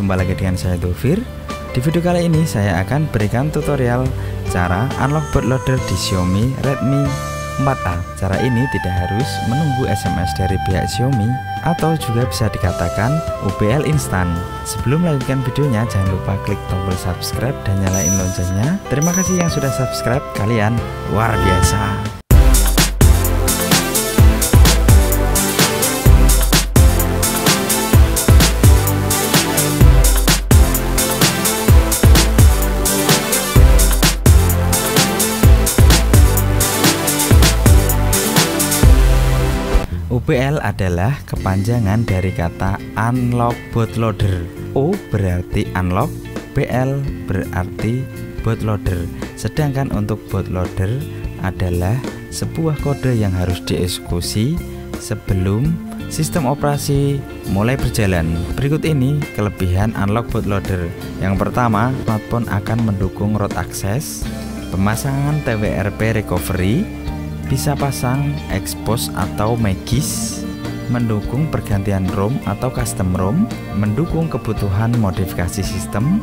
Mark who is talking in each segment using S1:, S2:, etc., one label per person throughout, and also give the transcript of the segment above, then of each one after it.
S1: jumpa lagi dengan saya Dovir. Di video kali ini saya akan berikan tutorial cara unlock bootloader di Xiaomi Redmi 4A. Cara ini tidak harus menunggu SMS dari pihak Xiaomi atau juga bisa dikatakan UBL instan. Sebelum melanjutkan videonya, jangan lupa klik tombol subscribe dan nyalain loncengnya. Terima kasih yang sudah subscribe, kalian luar biasa. UBL adalah kepanjangan dari kata unlock bootloader. O berarti unlock, BL berarti bootloader. Sedangkan untuk bootloader adalah sebuah kode yang harus dieksekusi sebelum sistem operasi mulai berjalan. Berikut ini kelebihan unlock bootloader. Yang pertama, smartphone akan mendukung root access, pemasangan TWRP recovery, bisa pasang expose atau magis, mendukung pergantian ROM atau custom ROM, mendukung kebutuhan modifikasi sistem,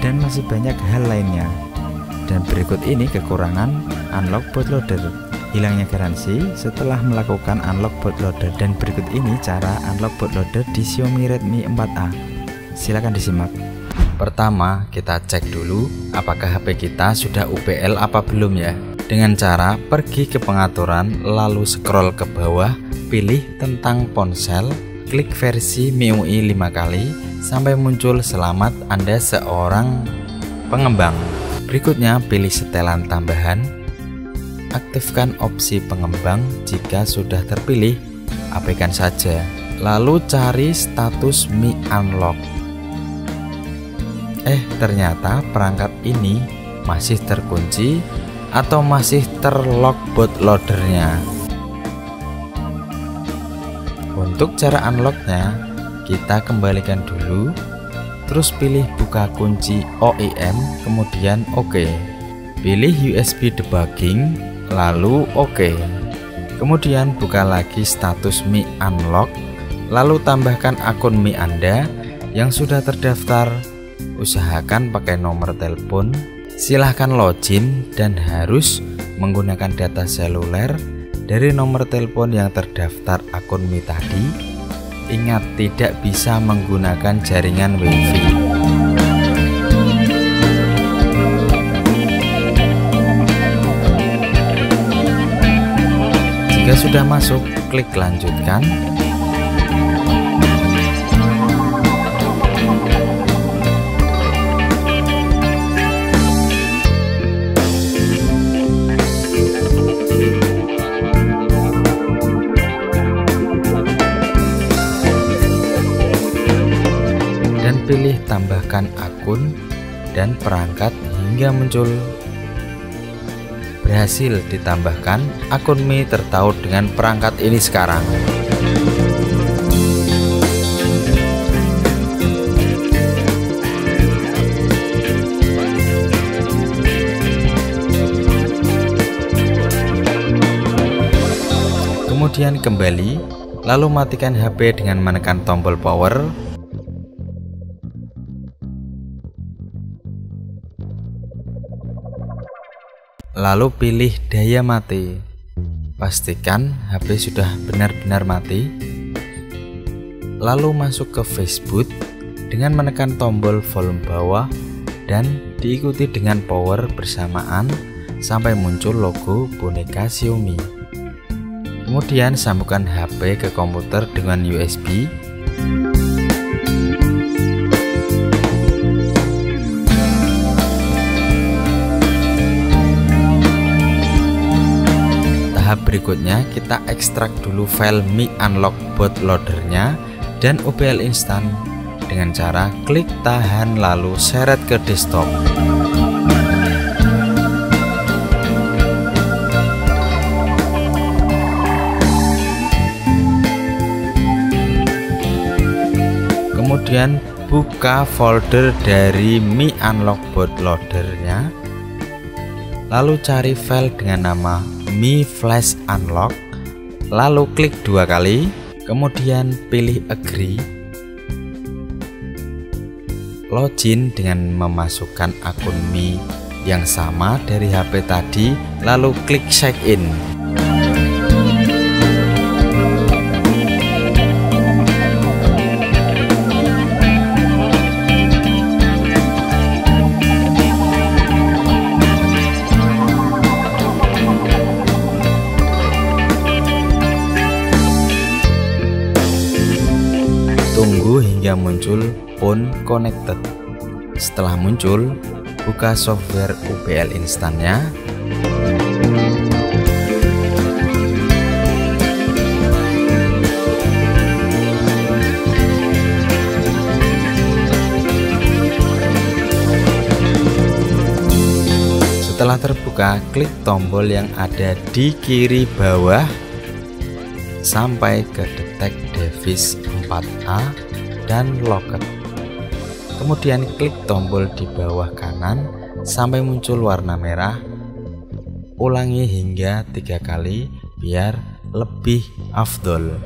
S1: dan masih banyak hal lainnya. Dan berikut ini kekurangan unlock bootloader: hilangnya garansi setelah melakukan unlock bootloader. Dan berikut ini cara unlock bootloader di Xiaomi Redmi 4A. Silahkan disimak. Pertama, kita cek dulu apakah HP kita sudah UBL apa belum ya. Dengan cara pergi ke pengaturan, lalu scroll ke bawah, pilih tentang ponsel, klik versi MIUI 5 kali sampai muncul selamat Anda seorang pengembang. Berikutnya pilih setelan tambahan, aktifkan opsi pengembang. Jika sudah terpilih, abaikan saja, lalu cari status Mi Unlock. Ternyata perangkat ini masih terkunci atau masih terlock bootloadernya. Untuk cara unlocknya, kita kembalikan dulu, terus pilih buka kunci OEM, kemudian OK. Pilih USB debugging, lalu OK. Kemudian buka lagi status Mi Unlock, lalu tambahkan akun Mi Anda yang sudah terdaftar. Usahakan pakai nomor telepon. Silahkan login dan harus menggunakan data seluler dari nomor telepon yang terdaftar akun Mi tadi. Ingat, tidak bisa menggunakan jaringan WiFi. Jika sudah masuk, klik lanjutkan. Pilih tambahkan akun dan perangkat hingga muncul. Berhasil ditambahkan, akun Mi tertaut dengan perangkat ini sekarang. Kemudian kembali, lalu matikan HP dengan menekan tombol power. Lalu pilih daya mati. Pastikan HP sudah benar-benar mati. Lalu masuk ke Facebook dengan menekan tombol volume bawah dan diikuti dengan power bersamaan sampai muncul logo boneka Xiaomi. Kemudian sambungkan HP ke komputer dengan USB. Tahap berikutnya, kita ekstrak dulu file Mi Unlock bootloadernya dan UBL instan dengan cara klik tahan lalu seret ke desktop. Kemudian buka folder dari Mi Unlock bootloadernya, lalu cari file dengan nama Mi Flash Unlock, lalu klik 2 kali, kemudian pilih agree. login dengan memasukkan akun Mi yang sama dari HP tadi, lalu klik sign in. Tunggu hingga muncul phone connected. Setelah muncul, buka software UBL instannya. Setelah terbuka, klik tombol yang ada di kiri bawah sampai ke detect device 4A dan locket. Kemudian klik tombol di bawah kanan sampai muncul warna merah. Ulangi hingga 3 kali biar lebih afdol.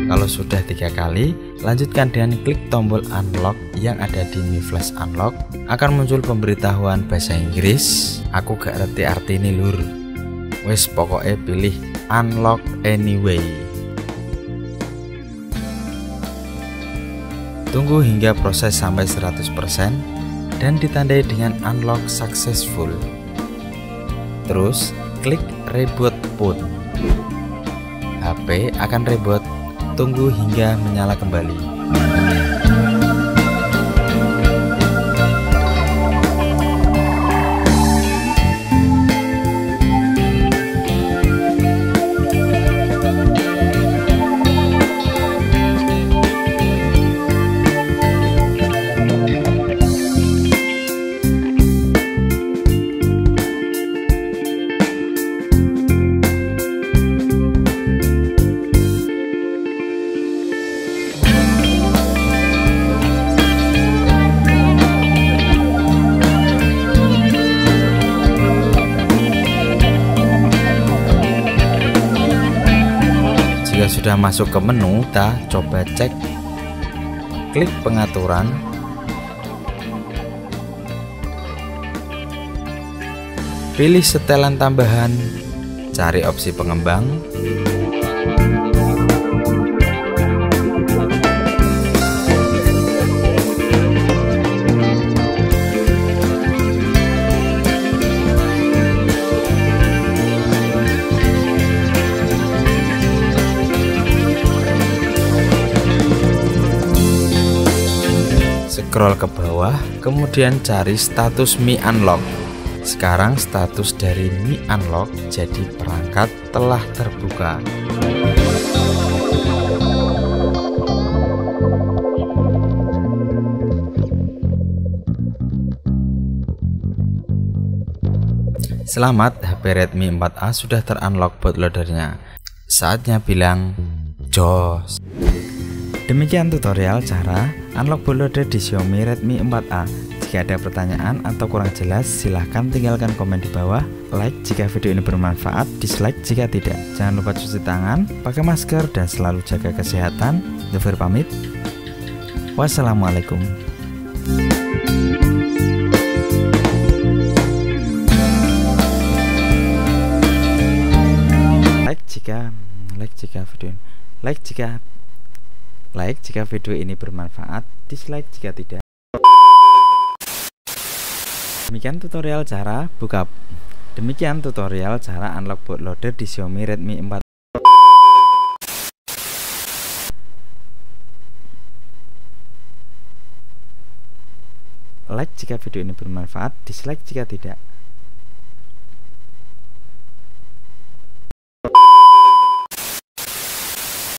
S1: Kalau sudah 3 kali, lanjutkan dengan klik tombol unlock yang ada di Mi Flash Unlock. Akan muncul pemberitahuan bahasa Inggris. Aku gak ngerti arti ini lur. Wes pokoknya pilih unlock anyway. Tunggu hingga proses sampai 100% dan ditandai dengan unlock successful. Terus klik reboot phone. HP akan reboot. Tunggu hingga menyala kembali. Jika sudah masuk ke menu, kita coba cek. Klik pengaturan. Pilih setelan tambahan, cari opsi pengembang. Scroll ke bawah, kemudian cari status Mi Unlock. Sekarang status dari Mi Unlock jadi perangkat telah terbuka. Selamat, HP Redmi 4A sudah terunlock bootloadernya. Saatnya bilang jos. Demikian tutorial cara unlock bootloader di Xiaomi Redmi 4A. Jika ada pertanyaan atau kurang jelas, silahkan tinggalkan komen di bawah. Like jika video ini bermanfaat, dislike jika tidak. Jangan lupa cuci tangan, pakai masker, dan selalu jaga kesehatan. Dufir pamit. Wassalamualaikum. Like jika video ini bermanfaat, dislike jika tidak. Demikian tutorial cara unlock bootloader di Xiaomi Redmi 4. Like jika video ini bermanfaat, dislike jika tidak.